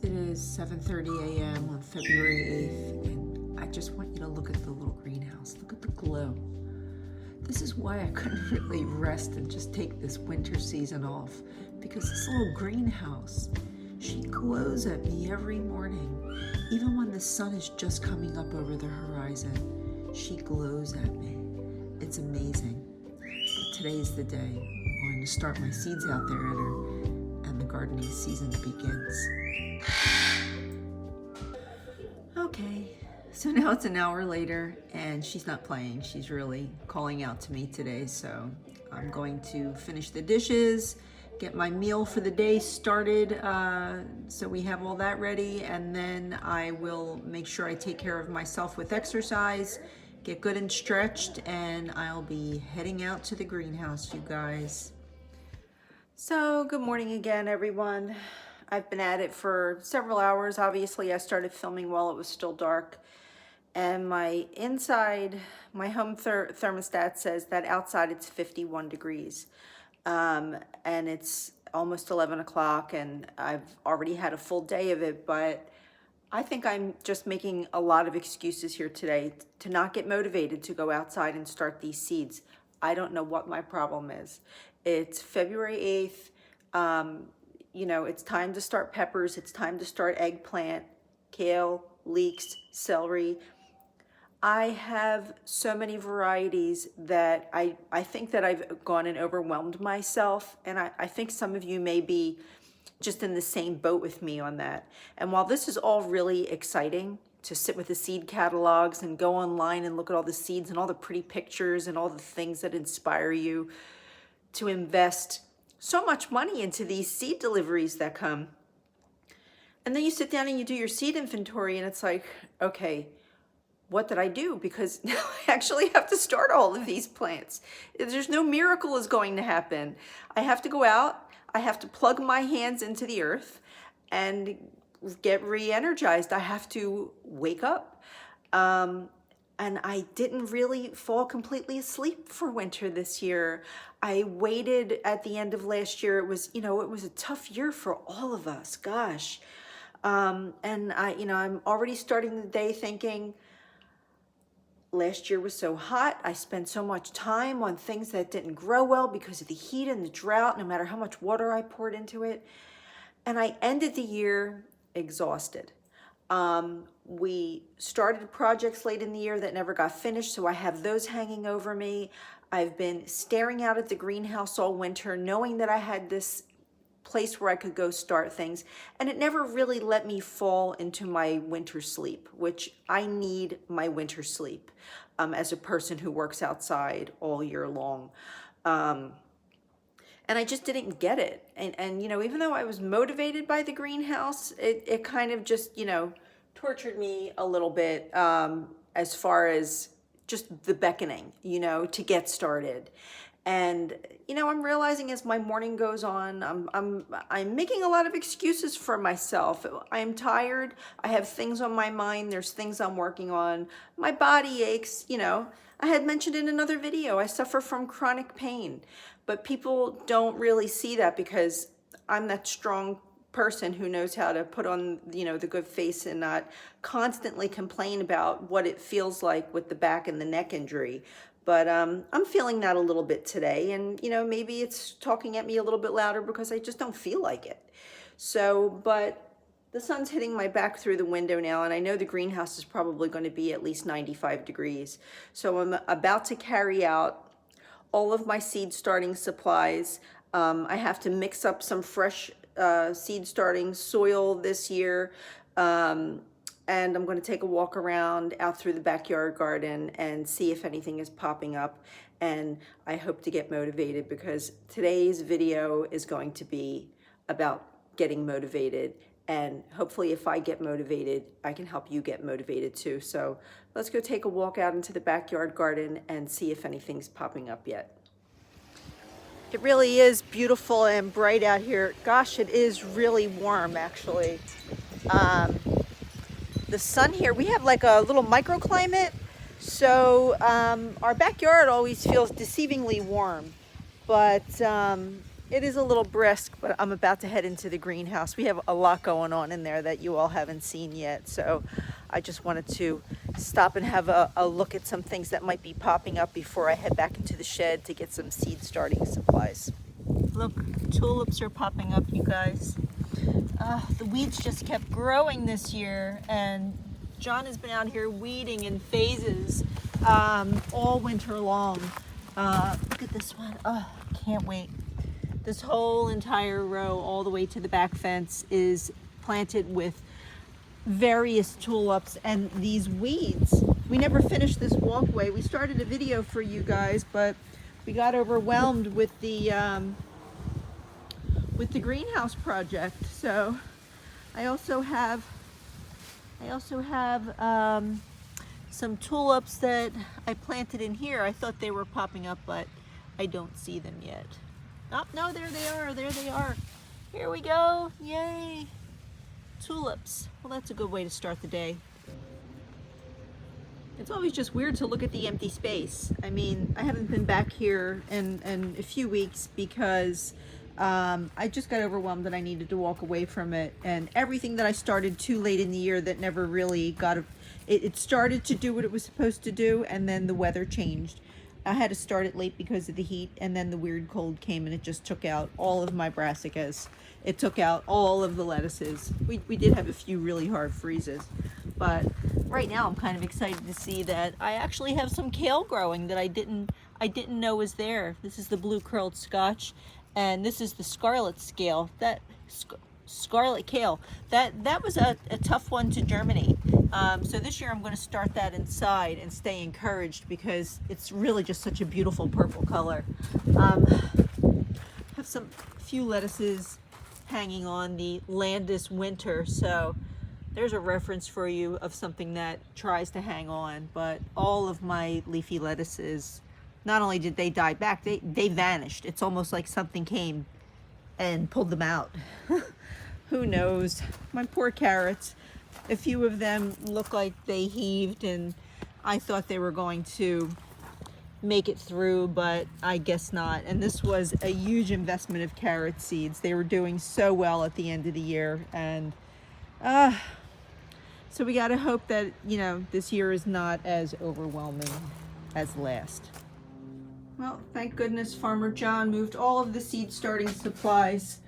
It is 7:30 a.m. on February 8th, and I just want you to look at the little greenhouse. Look at the glow. This is why I couldn't really rest and just take this winter season off, because this little greenhouse, she glows at me every morning. Even when the sun is just coming up over the horizon, she glows at me. It's amazing. But today's the day. I'm going to start my seeds out there at her, and the gardening season begins. Okay, so now it's an hour later and she's not playing. She's really calling out to me today. So I'm going to finish the dishes, get my meal for the day started, so we have all that ready, and then I will make sure I take care of myself with exercise, get good and stretched, and I'll be heading out to the greenhouse, you guys. So good morning again, everyone. I've been at it for several hours. Obviously, I started filming while it was still dark. And my inside, my home thermostat says that outside it's 51 degrees. And it's almost 11 o'clock and I've already had a full day of it, but I think I'm just making a lot of excuses here today to not get motivated to go outside and start these seeds. I don't know what my problem is. It's February 8th. You know, it's time to start peppers. It's time to start eggplant, kale, leeks, celery. I have so many varieties that I think that I've gone and overwhelmed myself. And I think some of you may be just in the same boat with me on that. And while this is all really exciting to sit with the seed catalogs and go online and look at all the seeds and all the pretty pictures and all the things that inspire you to invest so much money into these seed deliveries that come. And then you sit down and you do your seed inventory and it's like, okay, what did I do? Because now I actually have to start all of these plants. There's no miracle is going to happen. I have to go out, I have to plug my hands into the earth and get re-energized. I have to wake up. And I didn't really fall completely asleep for winter this year. I waited at the end of last year. It was, it was a tough year for all of us, gosh. And I'm already starting the day thinking, last year was so hot. I spent so much time on things that didn't grow well because of the heat and the drought, no matter how much water I poured into it. And I ended the year exhausted. We started projects late in the year that never got finished, so I have those hanging over me. I've been staring out at the greenhouse all winter, knowing that I had this place where I could go start things, and it never really let me fall into my winter sleep, which I need my winter sleep as a person who works outside all year long. And I just didn't get it. And even though I was motivated by the greenhouse, it kind of just, tortured me a little bit as far as just the beckoning, to get started. And, I'm realizing as my morning goes on, I'm making a lot of excuses for myself. I'm tired. I have things on my mind. There's things I'm working on. My body aches, I had mentioned in another video, I suffer from chronic pain, but people don't really see that because I'm that strong person who knows how to put on, the good face and not constantly complain about what it feels like with the back and the neck injury. But I'm feeling that a little bit today, and maybe it's talking at me a little bit louder because I just don't feel like it. So, but the sun's hitting my back through the window now, and I know the greenhouse is probably going to be at least 95 degrees. So I'm about to carry out all of my seed starting supplies. I have to mix up some fresh seed starting soil this year, and I'm going to take a walk around out through the backyard garden and see if anything is popping up. And I hope to get motivated, because today's video is going to be about getting motivated, and hopefully if I get motivated, I can help you get motivated too. So let's go take a walk out into the backyard garden and see if anything's popping up yet. It really is beautiful and bright out here. Gosh, it is really warm actually. The sun here, we have like a little microclimate, so our backyard always feels deceivingly warm, but It is a little brisk, but I'm about to head into the greenhouse. We have a lot going on in there that you all haven't seen yet. So I just wanted to stop and have a look at some things that might be popping up before I head back into the shed to get some seed starting supplies. Look, tulips are popping up, you guys. The weeds just kept growing this year, and John has been out here weeding in phases all winter long. Look at this one. Oh, can't wait. This whole entire row all the way to the back fence is planted with various tulips and these weeds. We never finished this walkway. We started a video for you guys, but we got overwhelmed with the greenhouse project. So I also have some tulips that I planted in here. I thought they were popping up, but I don't see them yet. Oh, no, there they are. There they are. Here we go. Yay. Tulips. Well, that's a good way to start the day. It's always just weird to look at the empty space. I mean, I haven't been back here in a few weeks because I just got overwhelmed and I needed to walk away from it. And everything that I started too late in the year that never really got it started to do what it was supposed to do, and then the weather changed. I had to start it late because of the heat, and then the weird cold came and it just took out all of my brassicas. It took out all of the lettuces. We did have a few really hard freezes, but right now I'm kind of excited to see that I actually have some kale growing that I didn't know was there. This is the blue curled Scotch, and this is the scarlet scale. That scarlet kale. That was a tough one to germinate. So this year I'm going to start that inside and stay encouraged because it's really just such a beautiful purple color. Have some few lettuces hanging on the Landis Winter, so there's a reference for you of something that tries to hang on. But all of my leafy lettuces, not only did they die back, they vanished. It's almost like something came and pulled them out. Who knows? My poor carrots. A few of them look like they heaved, and I thought they were going to make it through, but I guess not. And this was a huge investment of carrot seeds. They were doing so well at the end of the year, and so we got to hope that, you know, this year is not as overwhelming as last. Well, thank goodness Farmer John moved all of the seed starting supplies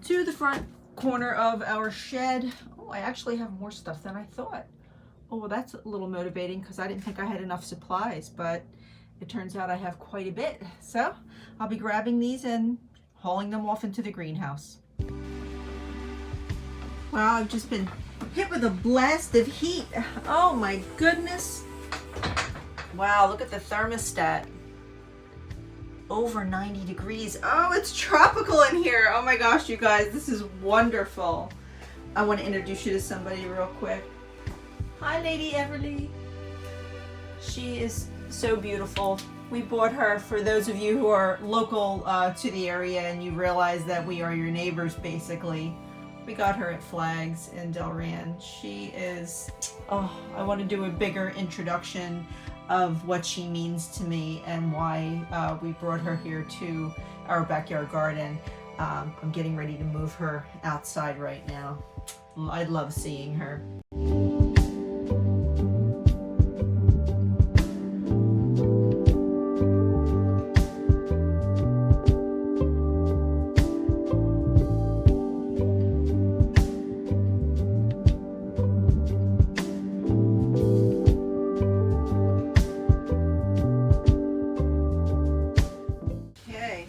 to the front corner of our shed. Oh, I actually have more stuff than I thought. Oh, well, that's a little motivating because I didn't think I had enough supplies, but it turns out I have quite a bit. So I'll be grabbing these and hauling them off into the greenhouse. Wow, I've just been hit with a blast of heat. Oh my goodness. Wow, look at the thermostat. Over 90 degrees. Oh, it's tropical in here. Oh my gosh, you guys, this is wonderful. I want to introduce you to somebody real quick. Hi, Lady Everly. She is so beautiful. We bought her, for those of you who are local to the area and you realize that we are your neighbors basically. We got her at Flags in Delran. She is, oh, I want to do a bigger introduction of what she means to me and why we brought her here to our backyard garden. I'm getting ready to move her outside right now. I love seeing her.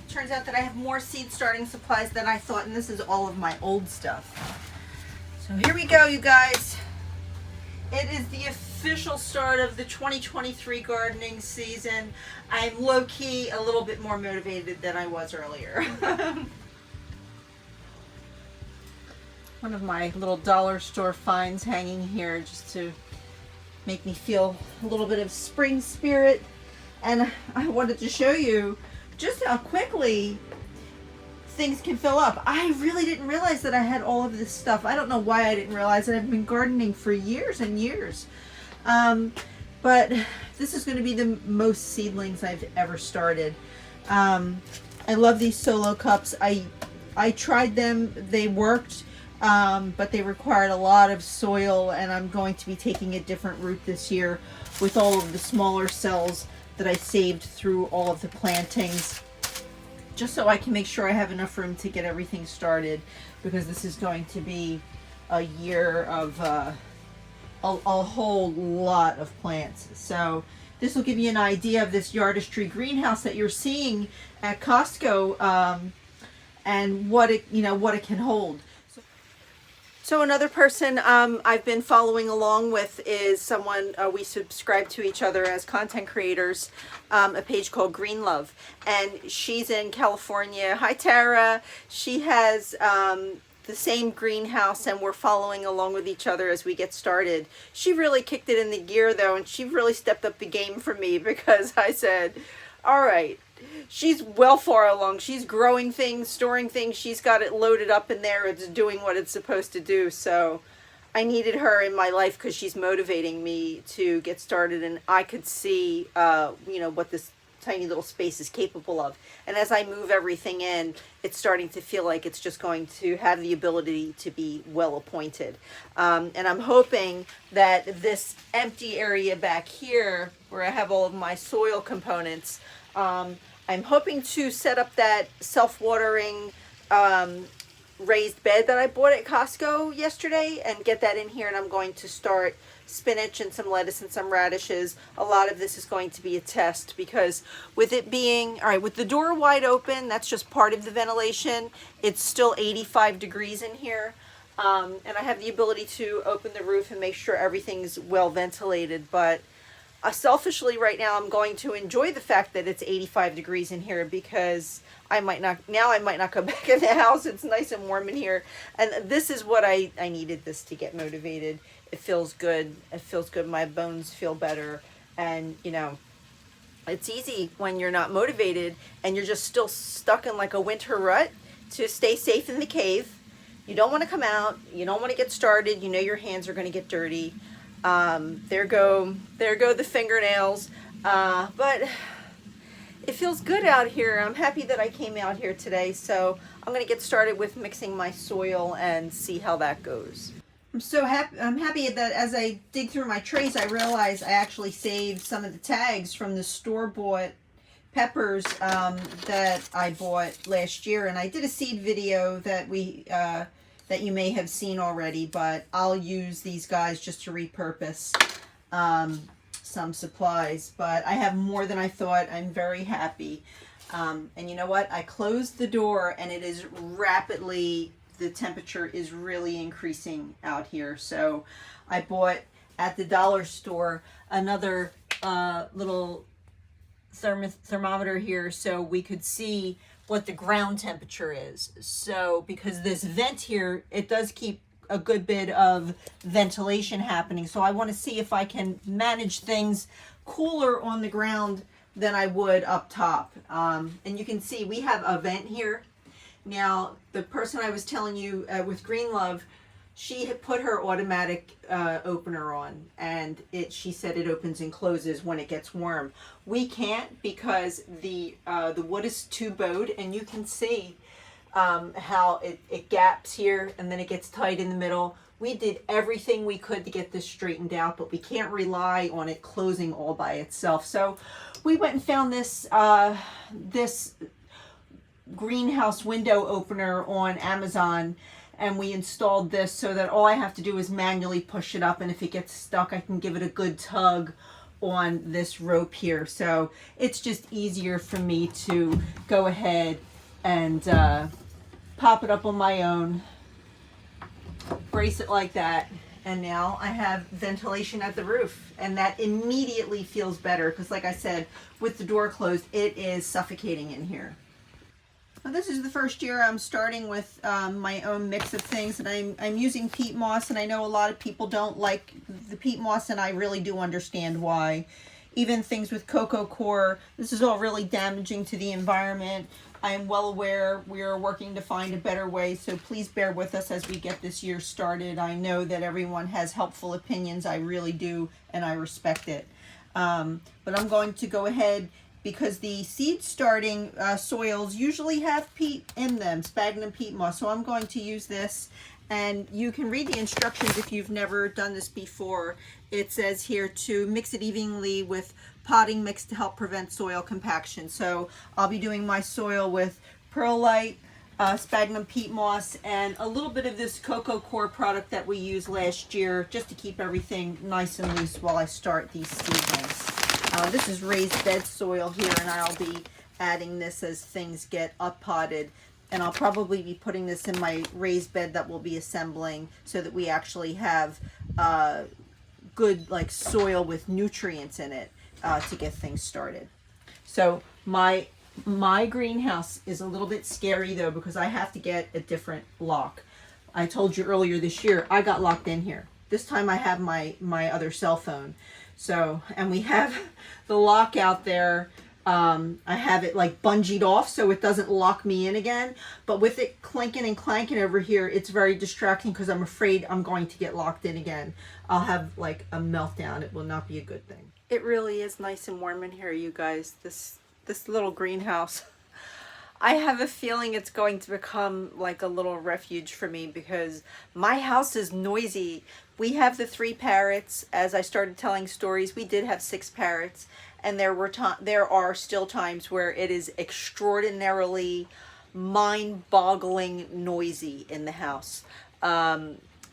Turns out that I have more seed starting supplies than I thought, and this is all of my old stuff. So here we go, you guys. It is the official start of the 2023 gardening season. I'm low-key a little bit more motivated than I was earlier. One of my little dollar store finds hanging here just to make me feel a little bit of spring spirit. And I wanted to show you just how quickly things can fill up. I really didn't realize that I had all of this stuff. I don't know why I didn't realize it. I've been gardening for years and years. But this is going to be the most seedlings I've ever started. I love these solo cups. I tried them, they worked, but they required a lot of soil, and I'm going to be taking a different route this year with all of the smaller cells that I saved through all of the plantings, just so I can make sure I have enough room to get everything started, because this is going to be a year of a whole lot of plants. So this will give you an idea of this Yardistry greenhouse that you're seeing at Costco, and what it can hold. So another person I've been following along with is someone we subscribe to each other as content creators, a page called Green Love, and she's in California. Hi Tara. She has the same greenhouse, and we're following along with each other as we get started. She really kicked it in the gear though, and she really stepped up the game for me, because I said, all right, she's well far along. She's growing things, storing things. She's got it loaded up in there. It's doing what it's supposed to do. So I needed her in my life because she's motivating me to get started, and I could see, what this tiny little space is capable of. And as I move everything in, it's starting to feel like it's just going to have the ability to be well appointed. And I'm hoping that this empty area back here, where I have all of my soil components, I'm hoping to set up that self-watering raised bed that I bought at Costco yesterday and get that in here, and I'm going to start spinach and some lettuce and some radishes. A lot of this is going to be a test, because with it being, all right, with the door wide open, that's just part of the ventilation. It's still 85 degrees in here, and I have the ability to open the roof and make sure everything's well ventilated, but selfishly right now I'm going to enjoy the fact that it's 85 degrees in here, because I might not go back in the house. It's nice and warm in here, and this is what I needed this to get motivated. It feels good. It feels good. My bones feel better, and it's easy when you're not motivated and you're just still stuck in like a winter rut to stay safe in the cave. You don't want to come out. You don't want to get started. Your hands are going to get dirty. There go the fingernails, but it feels good out here. I'm happy that I came out here today, so I'm going to get started with mixing my soil and see how that goes. I'm happy that as I dig through my trays, I realize I actually saved some of the tags from the store-bought peppers that I bought last year, and I did a seed video that that you may have seen already, but I'll use these guys just to repurpose some supplies. But I have more than I thought. I'm very happy. And you know what? I closed the door, and it is rapidly, the temperature is really increasing out here. So I bought at the dollar store another little thermometer here, so we could see what the ground temperature is. So because this vent here, it does keep a good bit of ventilation happening, so I want to see if I can manage things cooler on the ground than I would up top. And you can see we have a vent here. Now the person I was telling you with Green Love, she had put her automatic opener on, and she said it opens and closes when it gets warm. We can't, because the wood is too bowed, and you can see how it gaps here and then it gets tight in the middle. We did everything we could to get this straightened out, but we can't rely on it closing all by itself. So we went and found this this greenhouse window opener on Amazon, and we installed this so that all I have to do is manually push it up, and if it gets stuck, I can give it a good tug on this rope here. So it's just easier for me to go ahead and pop it up on my own, brace it like that, and now I have ventilation at the roof, and that immediately feels better, because like I said, with the door closed, it is suffocating in here. Now, this is the first year I'm starting with my own mix of things, and I'm using peat moss, and I know a lot of people don't like the peat moss, and I really do understand why. Even things with cocoa coir, this is all really damaging to the environment. I am well aware we are working to find a better way, so please bear with us as we get this year started. I know that everyone has helpful opinions, I really do, and I respect it. But I'm going to go ahead because the seed starting soils usually have peat in them, sphagnum peat moss. So I'm going to use this, and you can read the instructions if you've never done this before. It says here to mix it evenly with potting mix to help prevent soil compaction. So I'll be doing my soil with perlite, sphagnum peat moss, and a little bit of this cocoa core product that we used last year, just to keep everything nice and loose while I start these seedlings. This is raised bed soil here, and I'll be adding this as things get up potted, and I'll probably be putting this in my raised bed that we'll be assembling, so that we actually have good like soil with nutrients in it to get things started. So my greenhouse is a little bit scary though, because I have to get a different lock. I told you earlier this year I got locked in here. This time I have my other cell phone. So, and we have the lock out there. I have it like bungeed off so it doesn't lock me in again. But with it clinking and clanking over here, it's very distracting because I'm afraid I'm going to get locked in again. I'll have like a meltdown. It will not be a good thing. It really is nice and warm in here, you guys. This little greenhouse. I have a feeling it's going to become like a little refuge for me because my house is noisy. We have the 3 parrots. As I started telling stories, we did have 6 parrots, and there are still times where it is extraordinarily mind-boggling noisy in the house.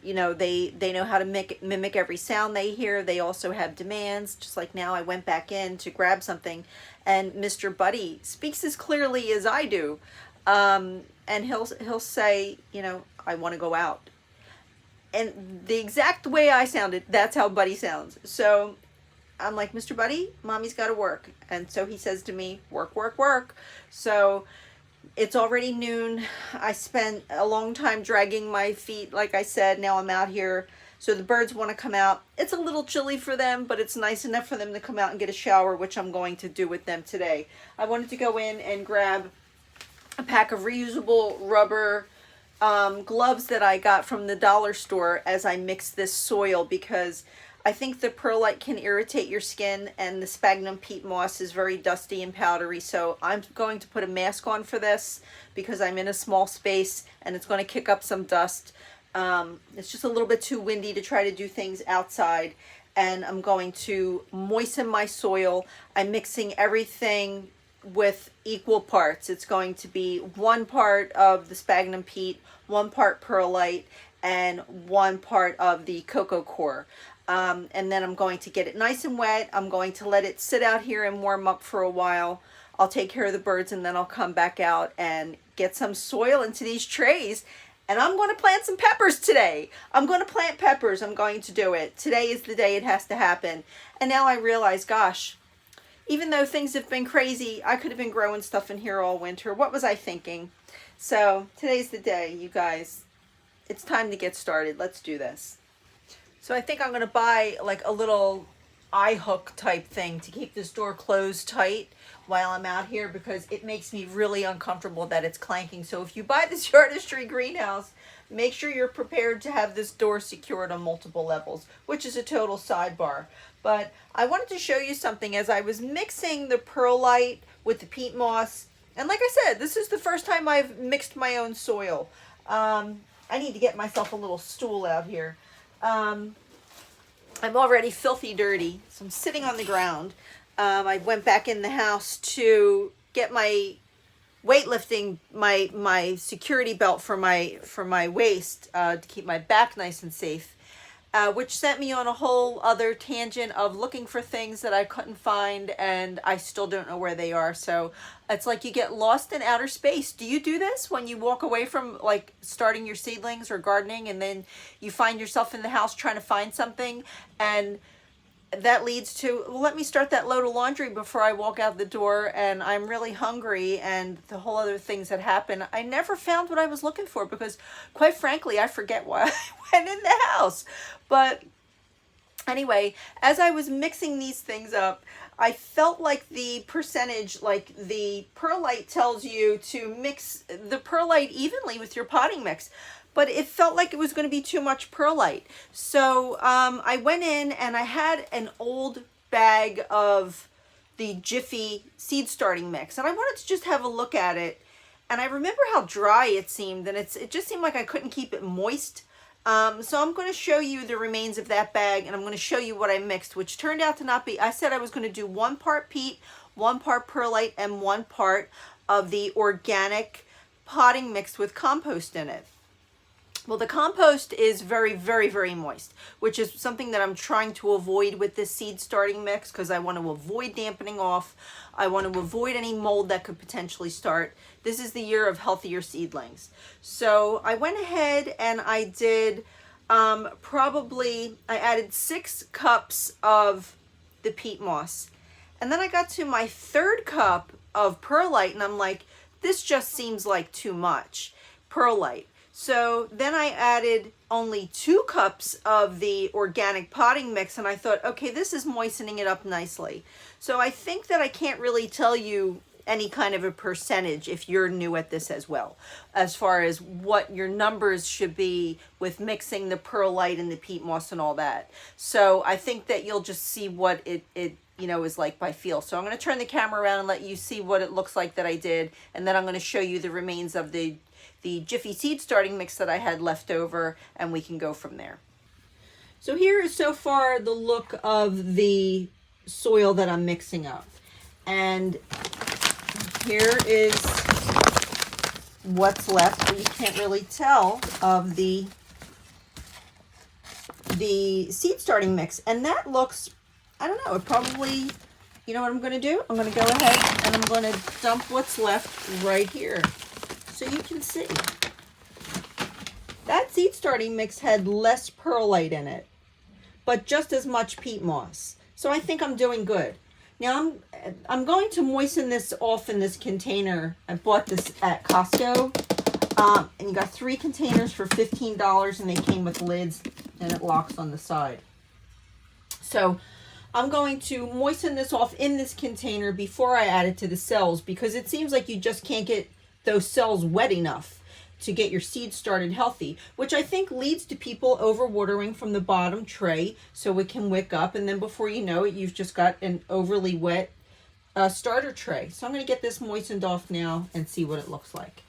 You know, they know how to mimic every sound they hear. They also have demands. Just like now, I went back in to grab something, and Mr. Buddy speaks as clearly as I do, and he'll say, you know, I want to go out, and the exact way I sounded, that's how Buddy sounds. So I'm like, Mr. Buddy, Mommy's got to work, and so he says to me, work, work, work. So it's already noon. I spent a long time dragging my feet, like I said. Now I'm out here. So the birds want to come out. It's a little chilly for them, but it's nice enough for them to come out and get a shower, which I'm going to do with them today. I wanted to go in and grab a pack of reusable rubber gloves that I got from the dollar store as I mix this soil, because I think the perlite can irritate your skin, and the sphagnum peat moss is very dusty and powdery. So I'm going to put a mask on for this because I'm in a small space and it's going to kick up some dust. It's just a little bit too windy to try to do things outside, and I'm going to moisten my soil. I'm mixing everything with equal parts. It's going to be 1 part of the sphagnum peat, 1 part perlite, and 1 part of the cocoa core. And then I'm going to get it nice and wet. I'm going to let it sit out here and warm up for a while. I'll take care of the birds, and then I'll come back out and get some soil into these trays. And I'm going to plant some peppers today. I'm going to plant peppers. I'm going to do it. Today is the day it has to happen. And now I realize, gosh, even though things have been crazy, I could have been growing stuff in here all winter. What was I thinking? So today's the day, you guys. It's time to get started. Let's do this. So I think I'm going to buy like a little eye hook type thing to keep this door closed tight while I'm out here, because it makes me really uncomfortable that it's clanking. So if you buy this Yardistry Greenhouse, make sure you're prepared to have this door secured on multiple levels, which is a total sidebar. But I wanted to show you something as I was mixing the perlite with the peat moss. And like I said, this is the first time I've mixed my own soil. I need to get myself a little stool out here. I'm already filthy dirty, so I'm sitting on the ground. I went back in the house to get my weightlifting, my security belt for my waist, to keep my back nice and safe, which sent me on a whole other tangent of looking for things that I couldn't find, and I still don't know where they are. So it's like you get lost in outer space. Do you do this when you walk away from like starting your seedlings or gardening, and then you find yourself in the house trying to find something, and that leads to, well, let me start that load of laundry before I walk out the door, and I'm really hungry, and the whole other things that happen. I never found what I was looking for because, quite frankly, I forget why I went in the house. But anyway, as I was mixing these things up, I felt like the percentage, like the perlite tells you to mix the perlite evenly with your potting mix, but it felt like it was going to be too much perlite. So I went in and I had an old bag of the Jiffy seed starting mix, and I wanted to just have a look at it. And I remember how dry it seemed, and it just seemed like I couldn't keep it moist. So I'm going to show you the remains of that bag, and I'm going to show you what I mixed, which turned out to not be, I said I was going to do 1 part peat, 1 part perlite, and 1 part of the organic potting mix with compost in it. Well, the compost is very, very, very moist, which is something that I'm trying to avoid with this seed starting mix, because I want to avoid dampening off. I want to avoid any mold that could potentially start. This is the year of healthier seedlings. So I went ahead and I did I added 6 cups of the peat moss. And then I got to my 3rd cup of perlite, and I'm like, this just seems like too much perlite. So then I added only 2 cups of the organic potting mix, and I thought, okay, this is moistening it up nicely. So I think that I can't really tell you any kind of a percentage if you're new at this as well, as far as what your numbers should be with mixing the perlite and the peat moss and all that. So I think that you'll just see what it is like by feel. So I'm going to turn the camera around and let you see what it looks like that I did, and then I'm going to show you the remains of the Jiffy seed starting mix that I had left over, and we can go from there. So here is so far the look of the soil that I'm mixing up. And here is what's left. You can't really tell of the seed starting mix. And that looks, I don't know, it probably, you know what I'm going to do? I'm going to go ahead and I'm going to dump what's left right here, so you can see. That seed starting mix had less perlite in it, but just as much peat moss. So I think I'm doing good. Now I'm going to moisten this off in this container. I bought this at Costco. And you got 3 containers for $15, and they came with lids, and it locks on the side. So I'm going to moisten this off in this container before I add it to the cells, because it seems like you just can't get those cells wet enough to get your seeds started healthy, which I think leads to people overwatering from the bottom tray so it can wick up, and then before you know it, you've just got an overly wet starter tray. So I'm going to get this moistened off now and see what it looks like.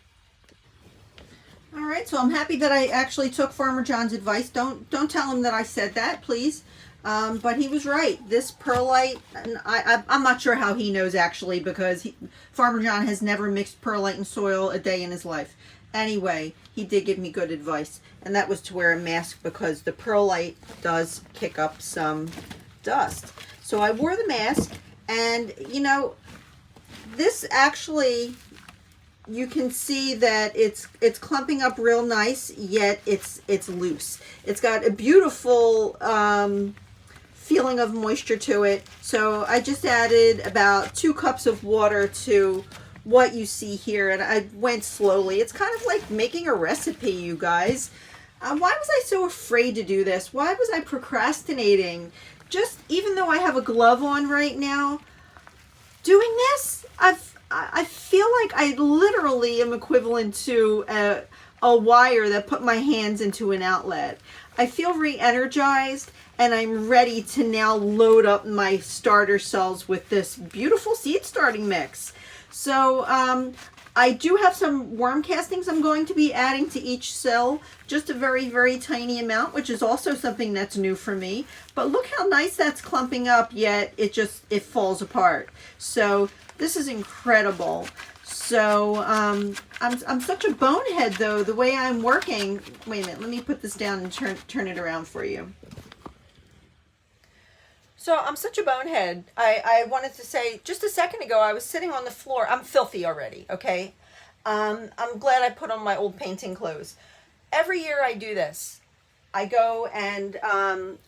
All right, so I'm happy that I actually took Farmer John's advice. Don't tell him that I said that, please. But he was right. This perlite, and I'm not sure how he knows actually, because Farmer John has never mixed perlite and soil a day in his life. Anyway, he did give me good advice, and that was to wear a mask, because the perlite does kick up some dust. So I wore the mask, and you know, this actually, you can see that it's clumping up real nice, yet it's loose. It's got a beautiful feeling of moisture to it. So I just added about 2 cups of water to what you see here, and I went slowly. It's kind of like making a recipe, you guys. Why was I so afraid to do this? Why was I procrastinating? Just, even though I have a glove on right now, doing this, I feel like I literally am equivalent to a wire that put my hands into an outlet. I feel re-energized, and I'm ready to now load up my starter cells with this beautiful seed starting mix. So I do have some worm castings I'm going to be adding to each cell, just a very, very tiny amount, which is also something that's new for me. But look how nice that's clumping up, yet it falls apart. So this is incredible. So I'm such a bonehead, though, the way I'm working. Wait a minute, let me put this down and turn it around for you. So I'm such a bonehead. I wanted to say, just a second ago, I was sitting on the floor. I'm filthy already, okay? I'm glad I put on my old painting clothes. Every year I do this. I go and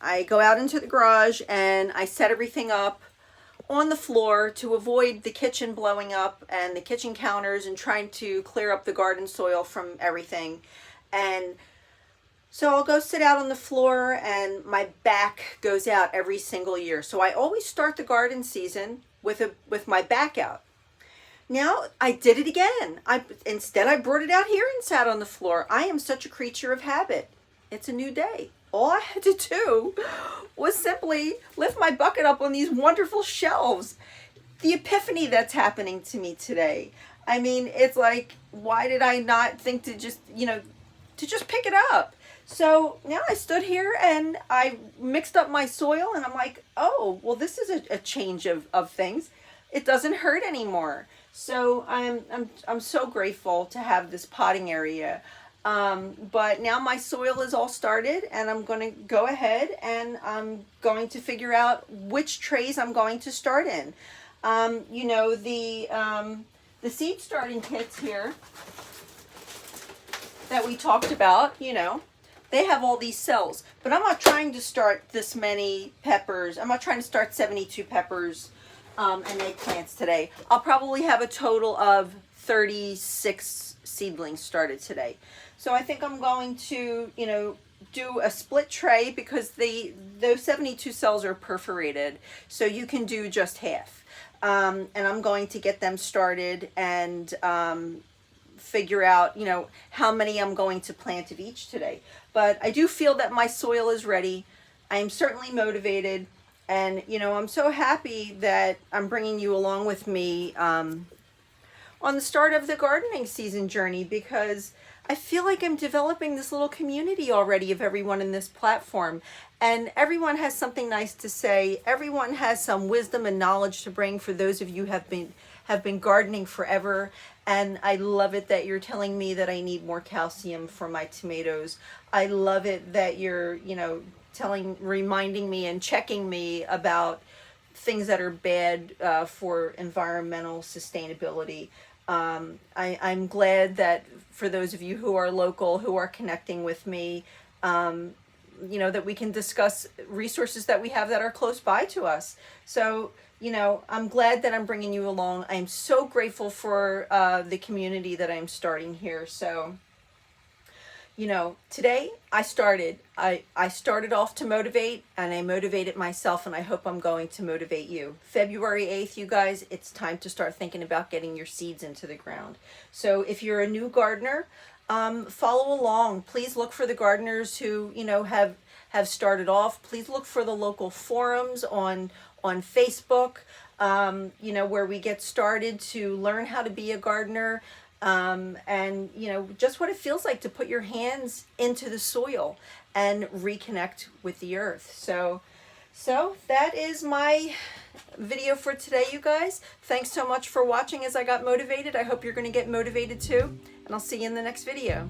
I go out into the garage and I set everything up on the floor to avoid the kitchen blowing up and the kitchen counters, and trying to clear up the garden soil from everything. And so I'll go sit out on the floor, and my back goes out every single year. So I always start the garden season with my back out. Now I did it again. Instead I brought it out here and sat on the floor. I am such a creature of habit. It's a new day. All I had to do was simply lift my bucket up on these wonderful shelves. the epiphany that's happening to me today. I mean, it's like, why did I not think to just, to just pick it up? So now I stood here and I mixed up my soil and I'm like, oh, well, this is a change of things. It doesn't hurt anymore. So I'm so grateful to have this potting area. But now my soil is all started and I'm going to go ahead and I'm going to figure out which trays I'm going to start in. The seed starting kits here that we talked about, they have all these cells, but I'm not trying to start this many peppers. I'm not trying to start 72 peppers and eggplants today. I'll probably have a total of 36 seedlings started today. So I think I'm going to, do a split tray because those 72 cells are perforated, so you can do just half. And I'm going to get them started and figure out, how many I'm going to plant of each today. But I do feel that my soil is ready. I am certainly motivated. And, I'm so happy that I'm bringing you along with me on the start of the gardening season journey, because I feel like I'm developing this little community already of everyone in this platform. And everyone has something nice to say. Everyone has some wisdom and knowledge to bring for those of you who have been gardening forever. And I love it that you're telling me that I need more calcium for my tomatoes. I love it that you're, reminding me and checking me about things that are bad for environmental sustainability. I'm glad that for those of you who are local, who are connecting with me, that we can discuss resources that we have that are close by to us. So, I'm glad that I'm bringing you along. I'm so grateful for the community that I'm starting here. So, today I started off to motivate, and I motivated myself, and I hope I'm going to motivate you. February 8th, you guys, it's time to start thinking about getting your seeds into the ground. So if you're a new gardener, follow along. Please look for the gardeners who, have started off. Please look for the local forums on Facebook, where we get started to learn how to be a gardener. And just what it feels like to put your hands into the soil and reconnect with the earth. So that is my video for today, you guys. Thanks so much for watching as I got motivated. I hope you're going to get motivated too, and I'll see you in the next video.